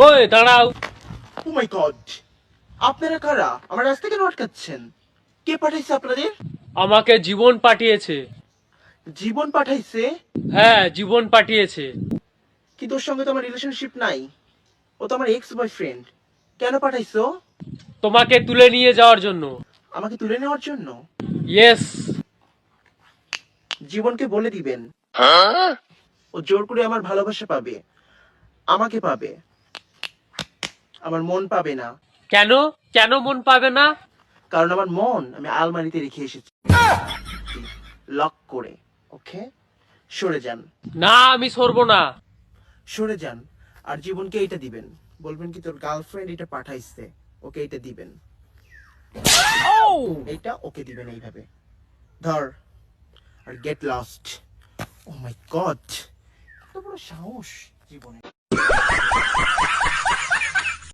ওই দাঁড়াও। ও মাই গড, আপনারা কারা? আমার রাস্তা কেন আটকাচ্ছেন? কে পাঠাইছে আপনাদের? আমাকে জীবন পাঠিয়েছে। জীবন পাঠাইছে? হ্যাঁ, জীবন পাঠিয়েছে। কিন্তু ওর সঙ্গে তো আমার রিলেশনশিপ নাই, ও তো আমার এক্স বয়ফ্রেন্ড। কেন পাঠাইছো? তোমাকে তুলে নিয়ে যাওয়ার জন্য। আমাকে তুলে নেওয়ার জন্য? ইয়েস। জীবনকে বলে দিবেন ও জোর করে আমার ভালোবাসা পাবে, আমাকে পাবে, আমার মন পাবে না। কেন? কেন মন পাবে না? কারণ আমার মন আমি আলমারিতে রেখে এসেছি, লক করে। ওকে, সরে যান। না, আমি সরবো না। সরে যান। আর জীবনকে এইটা দিবেন, বলবেন কি তোর গার্লফ্রেন্ড এটা পাঠাইছে, ওকে এটা দিবেন। এইটা ওকে দিবেন এইভাবে। ধর, আর গেট লস্ট। ও মাই গড, এত বড় সাহস জীবনে।